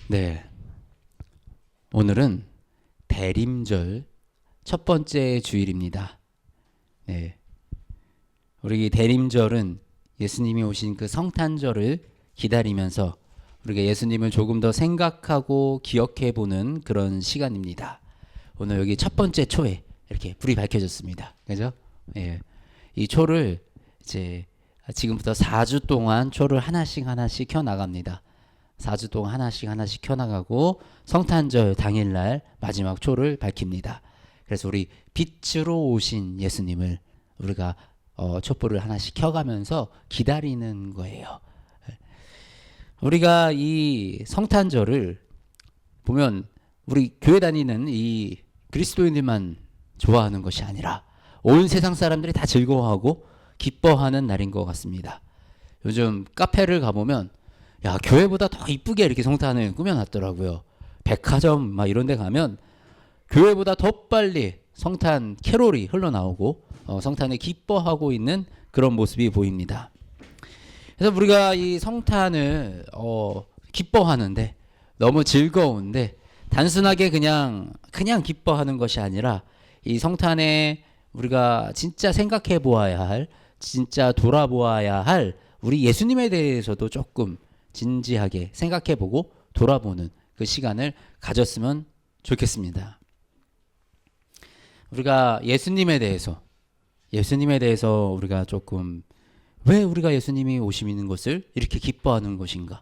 네, 오늘은 대림절 첫 번째 주일입니다. 네, 우리 대림절은 예수님이 오신 그 성탄절을 기다리면서 우리가 예수님을 조금 더 생각하고 기억해 보는 그런 시간입니다. 오늘 여기 첫 번째 초에 이렇게 불이 밝혀졌습니다. 그죠? 예. 이 초를 이제 지금부터 4주 동안 초를 하나씩 켜 나갑니다. 4주 동안 하나씩 켜 나가고 성탄절 당일날 마지막 초를 밝힙니다. 그래서 우리 빛으로 오신 예수님을 우리가 촛불을 하나씩 켜가면서 기다리는 거예요. 우리가 이 성탄절을 보면 우리 교회 다니는 이 그리스도인들만 좋아하는 것이 아니라 온 세상 사람들이 다 즐거워하고 기뻐하는 날인 것 같습니다. 요즘 카페를 가보면 야, 교회보다 더 이쁘게 이렇게 성탄을 꾸며놨더라고요. 백화점 막 이런 데 가면 교회보다 더 빨리 성탄 캐롤이 흘러나오고 성탄을 기뻐하고 있는 그런 모습이 보입니다. 그래서 우리가 이 성탄을 기뻐하는데 너무 즐거운데 단순하게 그냥 기뻐하는 것이 아니라 이 성탄에 우리가 진짜 생각해 보아야 할, 진짜 돌아보아야 할 우리 예수님에 대해서도 조금 진지하게 생각해 보고 돌아보는 그 시간을 가졌으면 좋겠습니다. 우리가 예수님에 대해서 우리가 조금 왜 우리가 예수님이 오시는 것을 이렇게 기뻐하는 것인가?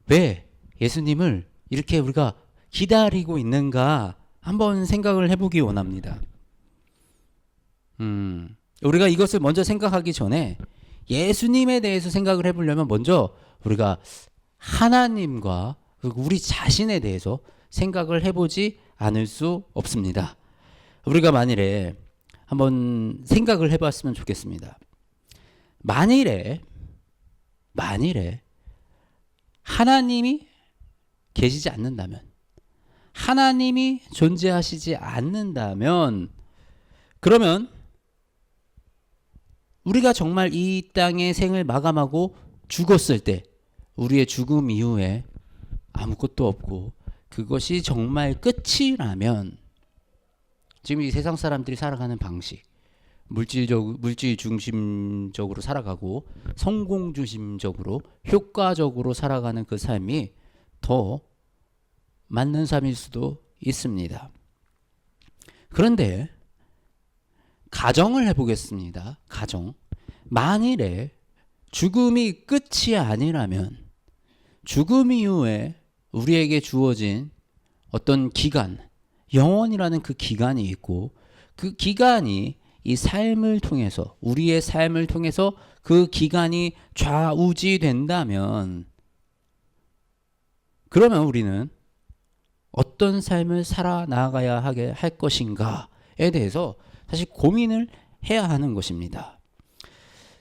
왜 예수님을 이렇게 우리가 기다리고 있는가? 한번 생각을 해보기 원합니다. 우리가 이것을 먼저 생각하기 전에 예수님에 대해서 생각을 해보려면 먼저 우리가 하나님과 그리고 우리 자신에 대해서 생각을 해보지 않을 수 없습니다. 우리가 만일에 한번 생각을 해봤으면 좋겠습니다. 만일에 하나님이 계시지 않는다면, 하나님이 존재하시지 않는다면, 그러면 우리가 정말 이 땅의 생을 마감하고 죽었을 때 우리의 죽음 이후에 아무것도 없고 그것이 정말 끝이라면 지금 이 세상 사람들이 살아가는 방식, 물질 중심적으로 살아가고 성공 중심적으로 효과적으로 살아가는 그 삶이 더 맞는 삶일 수도 있습니다. 그런데 가정을 해보겠습니다. 만일에 죽음이 끝이 아니라면 죽음 이후에 우리에게 주어진 어떤 기간, 영원이라는 그 기간이 있고 그 기간이 이 삶을 통해서 우리의 삶을 통해서 그 기간이 좌우지된다면 그러면 우리는 어떤 삶을 살아나가야 하게 할 것인가에 대해서 사실 고민을 해야 하는 것입니다.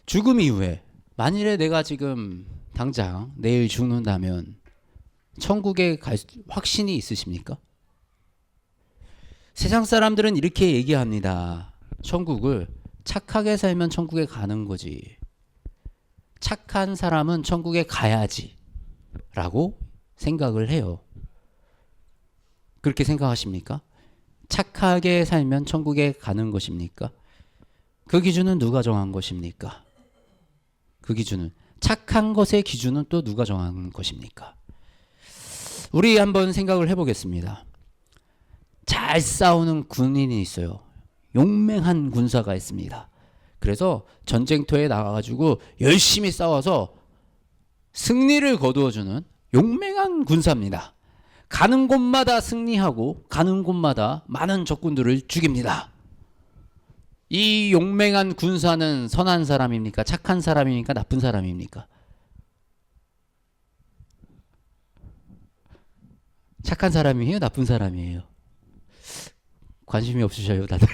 죽음 이후에 만일에 내가 지금 당장 내일 죽는다면 천국에 갈 확신이 있으십니까? 세상 사람들은 이렇게 얘기합니다. 천국을 착하게 살면 천국에 가는 거지. 착한 사람은 천국에 가야지. 라고 생각을 해요. 그렇게 생각하십니까? 착하게 살면 천국에 가는 것입니까? 그 기준은 누가 정한 것입니까? 그 기준은 착한 것의 기준은 또 누가 정한 것입니까? 우리 한번 생각을 해보겠습니다. 잘 싸우는 군인이 있어요. 용맹한 군사가 있습니다. 그래서 전쟁터에 나가가지고 열심히 싸워서 승리를 거두어주는 용맹한 군사입니다. 가는 곳마다 승리하고 가는 곳마다 많은 적군들을 죽입니다. 이 용맹한 군사는 선한 사람입니까? 착한 사람입니까? 나쁜 사람입니까? 착한 사람이에요? 나쁜 사람이에요? 관심이 없으셔요, 다들.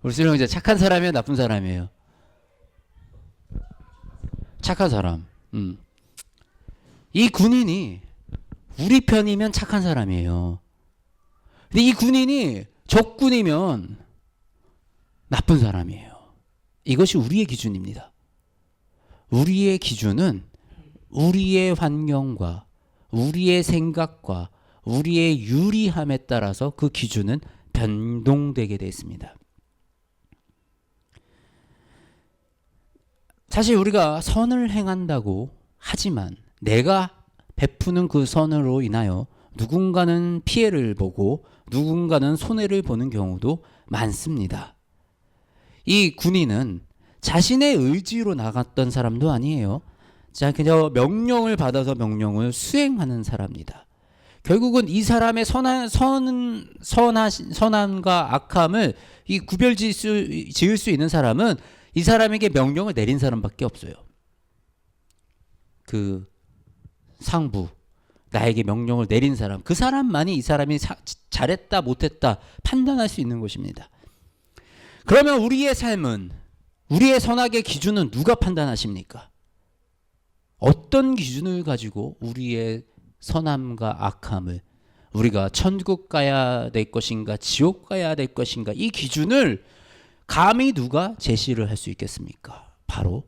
우리 수령 이제 착한 사람이에요? 나쁜 사람이에요? 착한 사람. 이 군인이 우리 편이면 착한 사람이에요. 근데 이 군인이 적군이면 나쁜 사람이에요. 이것이 우리의 기준입니다. 우리의 기준은 우리의 환경과 우리의 생각과 우리의 유리함에 따라서 그 기준은 변동되게 되어 있습니다. 사실 우리가 선을 행한다고 하지만 내가 베푸는 그 선으로 인하여 누군가는 피해를 보고 누군가는 손해를 보는 경우도 많습니다. 이 군인은 자신의 의지로 나갔던 사람도 아니에요. 자, 그저 명령을 받아서 명령을 수행하는 사람입니다. 결국은 이 사람의 선함과 악함을 이 구별 지을 수 있는 사람은 이 사람에게 명령을 내린 사람밖에 없어요. 그 상부, 나에게 명령을 내린 사람, 그 사람만이 이 사람이 잘했다 못했다 판단할 수 있는 것입니다. 그러면 우리의 삶은, 우리의 선악의 기준은 누가 판단하십니까? 어떤 기준을 가지고 우리의 선함과 악함을, 우리가 천국 가야 될 것인가 지옥 가야 될 것인가, 이 기준을 감히 누가 제시를 할 수 있겠습니까? 바로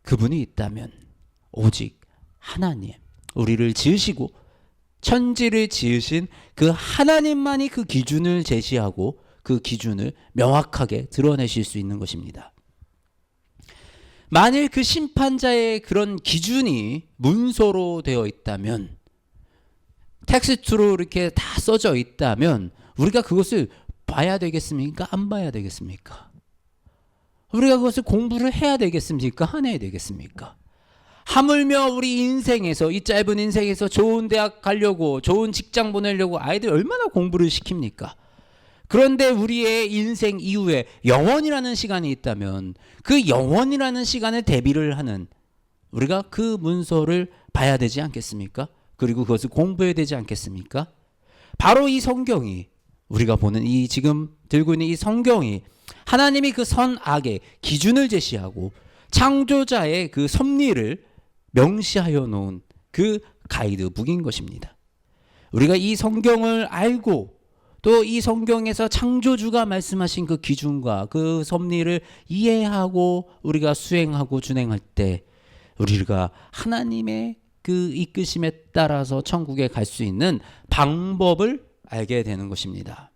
그분이 있다면 오직 하나님, 우리를 지으시고 천지를 지으신 그 하나님만이 그 기준을 제시하고 그 기준을 명확하게 드러내실 수 있는 것입니다. 만일 그 심판자의 그런 기준이 문서로 되어 있다면, 텍스트로 이렇게 다 써져 있다면 우리가 그것을 봐야 되겠습니까? 안 봐야 되겠습니까? 우리가 그것을 공부를 해야 되겠습니까? 안 해야 되겠습니까? 하물며 우리 인생에서, 이 짧은 인생에서 좋은 대학 가려고, 좋은 직장 보내려고 아이들 얼마나 공부를 시킵니까? 그런데 우리의 인생 이후에 영원이라는 시간이 있다면 그 영원이라는 시간을 대비를 하는, 우리가 그 문서를 봐야 되지 않겠습니까? 그리고 그것을 공부해야 되지 않겠습니까? 바로 이 성경이, 우리가 보는 이 지금 들고 있는 이 성경이 하나님이 그 선악의 기준을 제시하고 창조자의 그 섭리를 명시하여 놓은 그 가이드북인 것입니다. 우리가 이 성경을 알고 또 이 성경에서 창조주가 말씀하신 그 기준과 그 섭리를 이해하고 우리가 수행하고 준행할 때 우리가 하나님의 그 이끄심에 따라서 천국에 갈 수 있는 방법을 알게 되는 것입니다.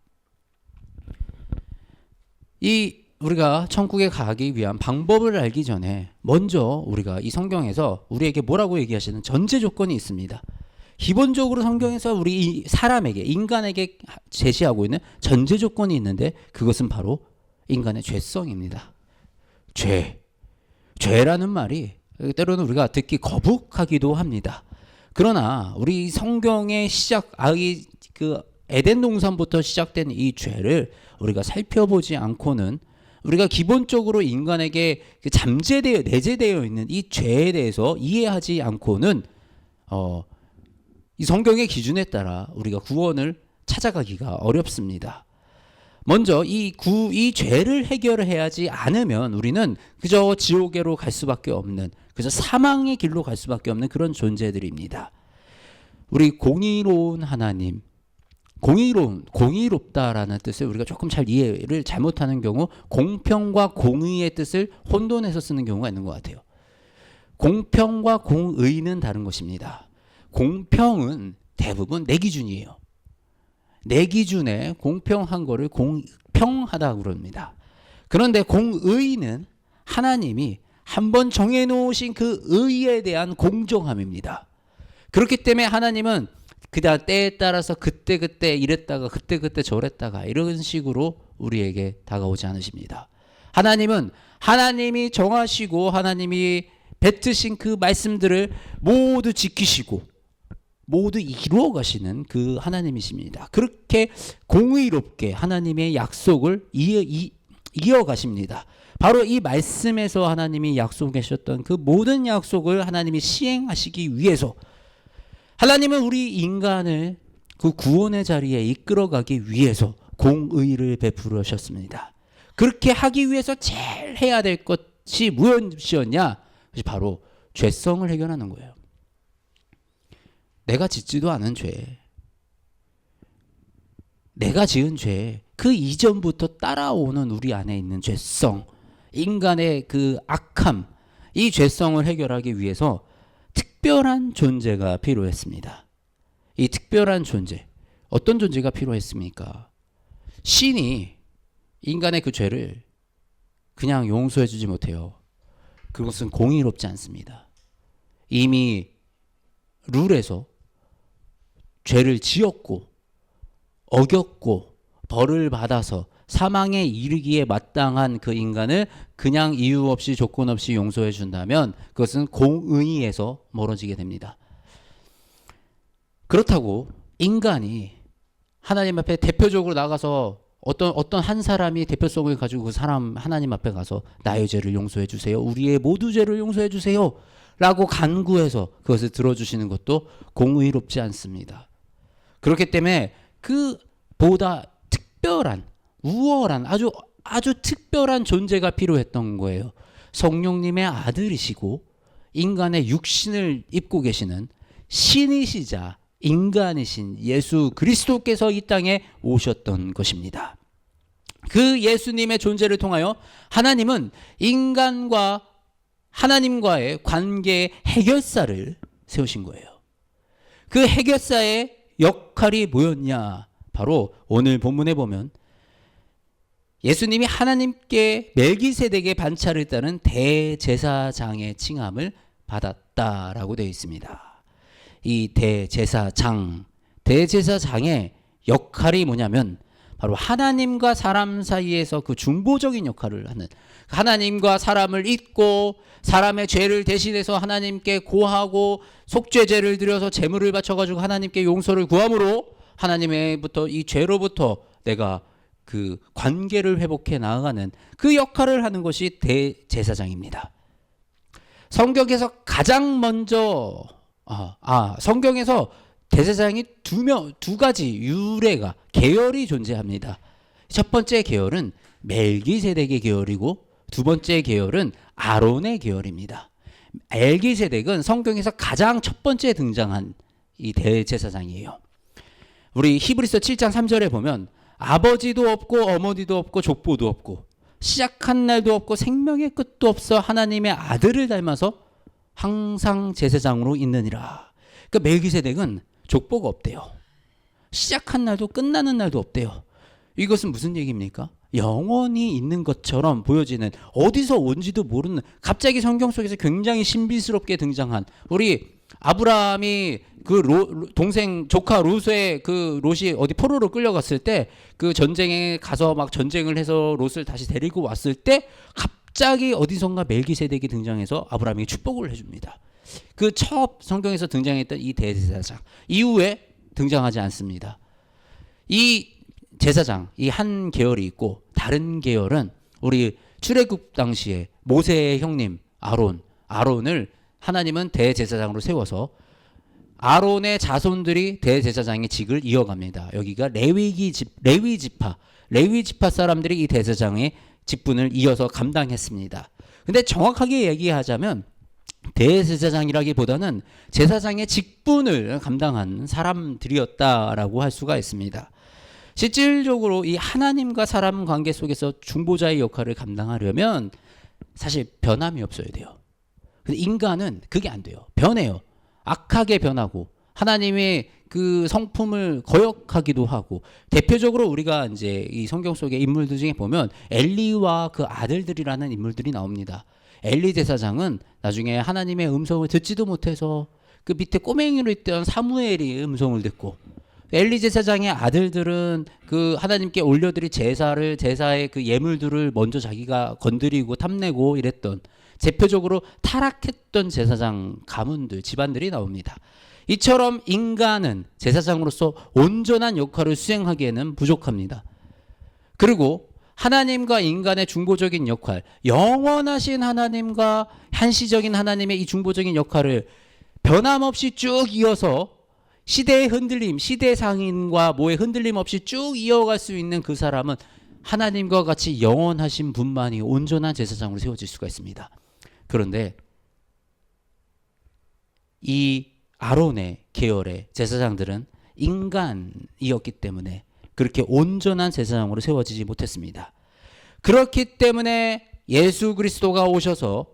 우리가 천국에 가기 위한 방법을 알기 전에 먼저 우리가 이 성경에서 우리에게 뭐라고 얘기하시는 전제 조건이 있습니다. 기본적으로 성경에서 우리 사람에게, 인간에게 제시하고 있는 전제 조건이 있는데 그것은 바로 인간의 죄성입니다. 죄라는 말이 때로는 우리가 듣기 거북하기도 합니다. 그러나 우리 성경의 그 에덴 동산부터 시작된 이 죄를 우리가 살펴보지 않고는, 우리가 기본적으로 인간에게 내재되어 있는 이 죄에 대해서 이해하지 않고는 이 성경의 기준에 따라 우리가 구원을 찾아가기가 어렵습니다. 먼저 이 죄를 해결해야지 않으면 우리는 그저 지옥으로 갈 수밖에 없는, 그저 사망의 길로 갈 수밖에 없는 그런 존재들입니다. 우리 공의로운 하나님, 공의롭다라는 뜻을 우리가 조금 잘 이해를 잘못하는 경우 공평과 공의의 뜻을 혼돈해서 쓰는 경우가 있는 것 같아요. 공평과 공의는 다른 것입니다. 공평은 대부분 내 기준이에요. 내 기준에 공평한 거를 공평하다고 그럽니다. 그런데 공의는 하나님이 한번 정해놓으신 그 의에 대한 공정함입니다. 그렇기 때문에 하나님은 그다 때에 따라서 그때 이랬다가 그때 저랬다가 이런 식으로 우리에게 다가오지 않으십니다. 하나님은 하나님이 정하시고 하나님이 뱉으신 그 말씀들을 모두 지키시고 모두 이루어 가시는 그 하나님이십니다. 그렇게 공의롭게 하나님의 약속을 이어가십니다. 바로 이 말씀에서 하나님이 약속하셨던 그 모든 약속을 하나님이 시행하시기 위해서 하나님은 우리 인간을 그 구원의 자리에 이끌어가기 위해서 공의를 베풀으셨습니다. 그렇게 하기 위해서 제일 해야 될 것이 무엇이었냐? 그것이 바로 죄성을 해결하는 거예요. 내가 짓지도 않은 죄, 내가 지은 죄, 그 이전부터 따라오는 우리 안에 있는 죄성, 인간의 그 악함, 이 죄성을 해결하기 위해서 특별한 존재가 필요했습니다. 이 특별한 존재, 어떤 존재가 필요했습니까? 신이 인간의 그 죄를 그냥 용서해 주지 못해요. 그것은 공의롭지 않습니다. 이미 룰에서 죄를 지었고 어겼고 벌을 받아서 사망에 이르기에 마땅한 그 인간을 그냥 이유 없이 조건 없이 용서해 준다면 그것은 공의에서 멀어지게 됩니다. 그렇다고 인간이 하나님 앞에 대표적으로 나가서 어떤 한 사람이 대표성을 가지고 그 사람 하나님 앞에 가서 나의 죄를 용서해 주세요, 우리의 모두 죄를 용서해 주세요 라고 간구해서 그것을 들어주시는 것도 공의롭지 않습니다. 그렇기 때문에 그보다 특별한, 우월한, 아주 특별한 존재가 필요했던 거예요. 성령님의 아들이시고 인간의 육신을 입고 계시는 신이시자 인간이신 예수 그리스도께서 이 땅에 오셨던 것입니다. 그 예수님의 존재를 통하여 하나님은 인간과 하나님과의 관계의 해결사를 세우신 거예요. 그 해결사의 역할이 뭐였냐? 바로 오늘 본문에 보면 예수님이 하나님께 멜기세덱의 반차를 따른 대제사장의 칭함을 받았다라고 되어 있습니다. 이 대제사장의 역할이 뭐냐면 바로 하나님과 사람 사이에서 그 중보적인 역할을 하는, 하나님과 사람을 잇고 사람의 죄를 대신해서 하나님께 고하고 속죄제를 드려서 제물을 바쳐가지고 하나님께 용서를 구함으로 하나님의부터 이 죄로부터 내가 그 관계를 회복해 나아가는 그 역할을 하는 것이 대제사장입니다. 성경에서 가장 먼저 성경에서 대제사장이 두 가지 유래가, 계열이 존재합니다. 첫 번째 계열은 멜기세덱의 계열이고 두 번째 계열은 아론의 계열입니다. 멜기세덱은 성경에서 가장 첫 번째 등장한 이 대제사장이에요. 우리 히브리서 7장 3절에 보면 아버지도 없고 어머니도 없고 족보도 없고 시작한 날도 없고 생명의 끝도 없어 하나님의 아들을 닮아서 항상 제사장으로 있느니라. 그러니까 멜기세덱은 족보가 없대요. 시작한 날도 끝나는 날도 없대요. 이것은 무슨 얘기입니까? 영원히 있는 것처럼 보여지는, 어디서 온지도 모르는, 갑자기 성경 속에서 굉장히 신비스럽게 등장한 우리 아브라함이 그 동생 조카 롯의 그 롯이 어디 포로로 끌려갔을 때 그 전쟁에 가서 막 전쟁을 해서 롯을 다시 데리고 왔을 때 갑자기 어디선가 멜기세덱이 등장해서 아브라함에게 축복을 해줍니다. 그 첫 성경에서 등장했던 이 대제사장 이후에 등장하지 않습니다. 이 제사장, 이 한 계열이 있고 다른 계열은 우리 출애굽 당시에 모세의 형님 아론을 하나님은 대제사장으로 세워서 아론의 자손들이 대제사장의 직을 이어갑니다. 여기가 레위 지파 사람들이 이 대제사장의 직분을 이어서 감당했습니다. 근데 정확하게 얘기하자면 대제사장이라기보다는 제사장의 직분을 감당한 사람들이었다라고 할 수가 있습니다. 실질적으로 이 하나님과 사람 관계 속에서 중보자의 역할을 감당하려면 사실 변함이 없어야 돼요. 근데 인간은 그게 안 돼요. 변해요. 악하게 변하고 하나님의 그 성품을 거역하기도 하고, 대표적으로 우리가 이제 이 성경 속의 인물들 중에 보면 엘리와 그 아들들이라는 인물들이 나옵니다. 엘리 제사장은 나중에 하나님의 음성을 듣지도 못해서 그 밑에 꼬맹이로 있던 사무엘이 음성을 듣고, 엘리 제사장의 아들들은 그 하나님께 올려드릴 제사의 그 예물들을 먼저 자기가 건드리고 탐내고 이랬던, 대표적으로 타락했던 제사장 가문들, 집안들이 나옵니다. 이처럼 인간은 제사장으로서 온전한 역할을 수행하기에는 부족합니다. 그리고 하나님과 인간의 중보적인 역할, 영원하신 하나님과 한시적인 하나님의 이 중보적인 역할을 변함없이 쭉 이어서 시대의 흔들림, 시대 상인과 뭐의 흔들림 없이 쭉 이어갈 수 있는 그 사람은 하나님과 같이 영원하신 분만이 온전한 제사장으로 세워질 수가 있습니다. 그런데 이 아론의 계열의 제사장들은 인간이었기 때문에 그렇게 온전한 제사장으로 세워지지 못했습니다. 그렇기 때문에 예수 그리스도가 오셔서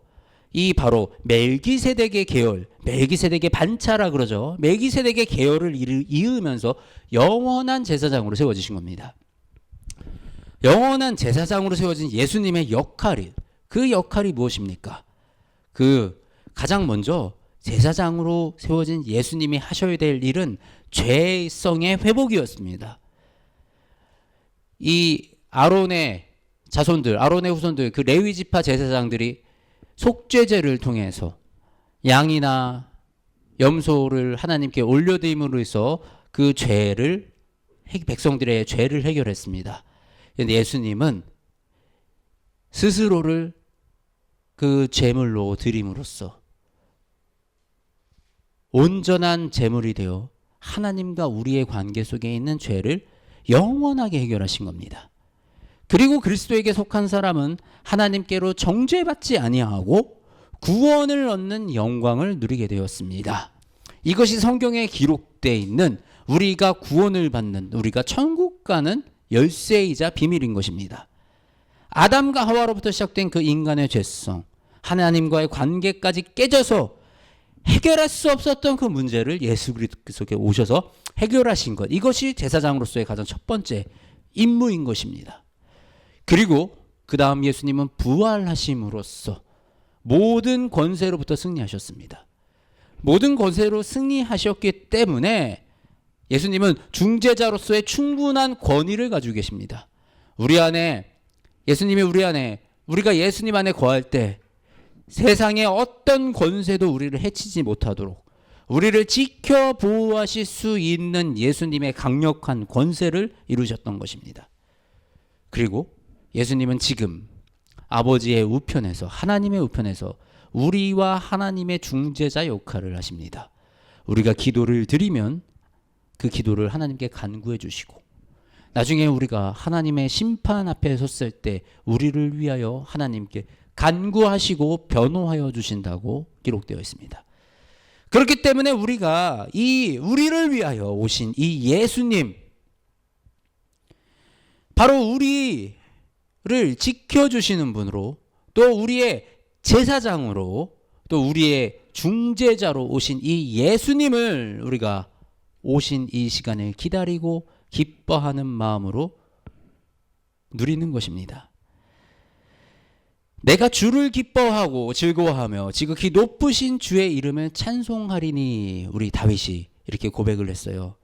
이 바로 멜기세덱의 계열, 멜기세덱의 반차라 그러죠. 멜기세덱의 계열을 이으면서 영원한 제사장으로 세워지신 겁니다. 영원한 제사장으로 세워진 예수님의 그 역할이 무엇입니까? 가장 먼저 제사장으로 세워진 예수님이 하셔야 될 일은 죄성의 회복이었습니다. 이 아론의 자손들, 아론의 후손들, 그 레위 지파 제사장들이 속죄제를 통해서 양이나 염소를 하나님께 올려드림으로 해서 그 죄를, 백성들의 죄를 해결했습니다. 그런데 예수님은 스스로를 그 제물로 드림으로써 온전한 제물이 되어 하나님과 우리의 관계 속에 있는 죄를 영원하게 해결하신 겁니다. 그리고 그리스도에게 속한 사람은 하나님께로 정죄받지 아니하고 구원을 얻는 영광을 누리게 되었습니다. 이것이 성경에 기록되어 있는 우리가 구원을 받는, 우리가 천국 가는 열쇠이자 비밀인 것입니다. 아담과 하와로부터 시작된 그 인간의 죄성, 하나님과의 관계까지 깨져서 해결할 수 없었던 그 문제를 예수 그리스도께 오셔서 해결하신 것, 이것이 제사장으로서의 가장 첫 번째 임무인 것입니다. 그리고 그 다음 예수님은 부활하심으로써 모든 권세로부터 승리하셨습니다. 모든 권세로 승리하셨기 때문에 예수님은 중재자로서의 충분한 권위를 가지고 계십니다. 예수님이 우리 안에, 우리가 예수님 안에 거할 때 세상의 어떤 권세도 우리를 해치지 못하도록 우리를 지켜 보호하실 수 있는 예수님의 강력한 권세를 이루셨던 것입니다. 그리고 예수님은 지금 아버지의 우편에서, 하나님의 우편에서 우리와 하나님의 중재자 역할을 하십니다. 우리가 기도를 드리면 그 기도를 하나님께 간구해 주시고, 나중에 우리가 하나님의 심판 앞에 섰을 때 우리를 위하여 하나님께 간구하시고 변호하여 주신다고 기록되어 있습니다. 그렇기 때문에 우리가 우리를 위하여 오신 이 예수님, 바로 우리를 지켜주시는 분으로, 또 우리의 제사장으로, 또 우리의 중재자로 오신 이 예수님을 우리가 오신 이 시간을 기다리고 기뻐하는 마음으로 누리는 것입니다. 내가 주를 기뻐하고 즐거워하며 지극히 높으신 주의 이름을 찬송하리니, 우리 다윗이 이렇게 고백을 했어요.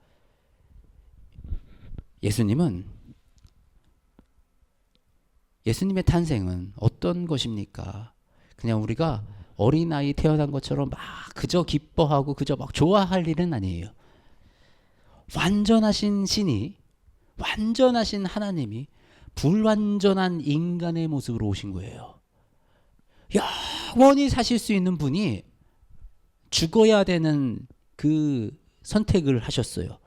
예수님의 탄생은 어떤 것입니까? 그냥 우리가 어린아이 태어난 것처럼 막 그저 기뻐하고 그저 막 좋아할 일은 아니에요. 완전하신 신이, 완전하신 하나님이 불완전한 인간의 모습으로 오신 거예요. 영원히 사실 수 있는 분이 죽어야 되는 그 선택을 하셨어요.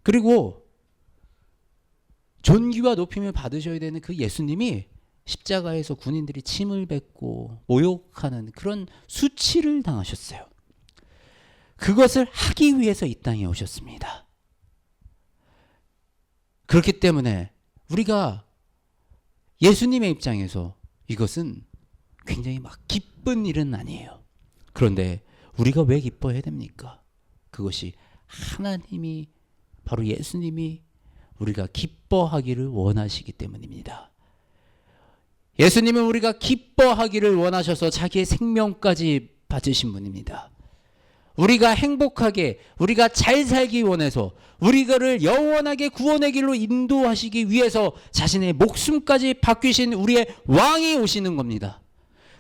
그리고 존귀와 높임을 받으셔야 되는 그 예수님이 십자가에서 군인들이 침을 뱉고 모욕하는 그런 수치를 당하셨어요. 그것을 하기 위해서 이 땅에 오셨습니다. 그렇기 때문에 우리가 예수님의 입장에서 이것은 굉장히 막 기쁜 일은 아니에요. 그런데 우리가 왜 기뻐해야 됩니까? 그것이 하나님이, 바로 예수님이 우리가 기뻐하기를 원하시기 때문입니다. 예수님은 우리가 기뻐하기를 원하셔서 자기의 생명까지 바치신 분입니다. 우리가 행복하게, 우리가 잘 살기 원해서, 우리를 영원하게 구원의 길로 인도하시기 위해서 자신의 목숨까지 바뀌신 우리의 왕이 오시는 겁니다.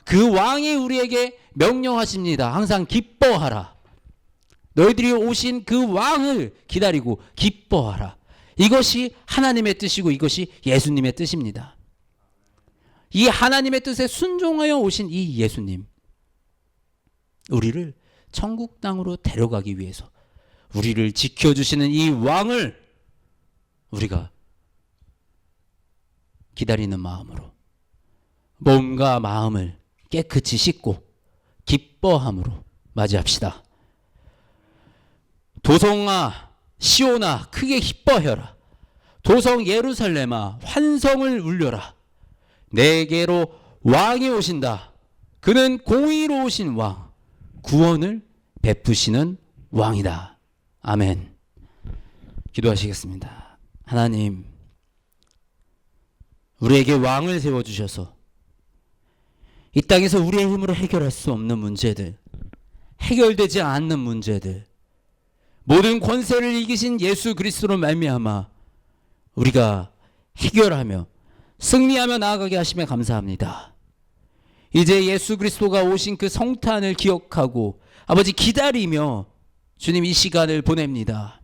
그 왕이 우리에게 명령하십니다. 항상 기뻐하라. 너희들이 오신 그 왕을 기다리고 기뻐하라. 이것이 하나님의 뜻이고 이것이 예수님의 뜻입니다. 이 하나님의 뜻에 순종하여 오신 이 예수님, 우리를 천국 땅으로 데려가기 위해서 우리를 지켜주시는 이 왕을 우리가 기다리는 마음으로, 몸과 마음을 깨끗이 씻고 기뻐함으로 맞이합시다. 도성아 시온아 크게 기뻐하여라. 도성 예루살렘아 환성을 울려라. 내게로 왕이 오신다. 그는 공의로우신 왕, 구원을 베푸시는 왕이다. 아멘. 기도하시겠습니다. 하나님, 우리에게 왕을 세워주셔서 이 땅에서 우리의 힘으로 해결할 수 없는 문제들, 해결되지 않는 문제들, 모든 권세를 이기신 예수 그리스도로 말미암아 우리가 해결하며 승리하며 나아가게 하심에 감사합니다. 이제 예수 그리스도가 오신 그 성탄을 기억하고 아버지 기다리며 주님 이 시간을 보냅니다.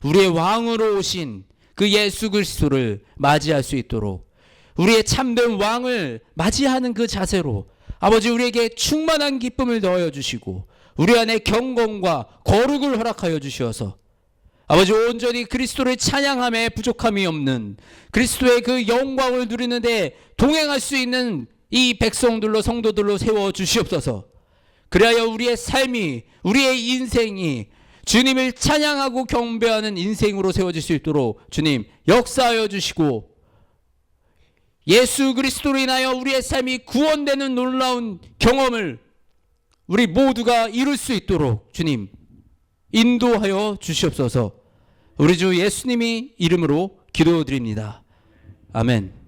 우리의 왕으로 오신 그 예수 그리스도를 맞이할 수 있도록 우리의 참된 왕을 맞이하는 그 자세로 아버지 우리에게 충만한 기쁨을 더하여 주시고 우리 안에 경건과 거룩을 허락하여 주시어서 아버지 온전히 그리스도를 찬양함에 부족함이 없는 그리스도의 그 영광을 누리는데 동행할 수 있는 이 백성들로 성도들로 세워 주시옵소서. 그리하여 우리의 삶이 우리의 인생이 주님을 찬양하고 경배하는 인생으로 세워질 수 있도록 주님 역사하여 주시고 예수 그리스도로 인하여 우리의 삶이 구원되는 놀라운 경험을 우리 모두가 이룰 수 있도록 주님 인도하여 주시옵소서. 우리 주 예수님이 이름으로 기도드립니다. 아멘.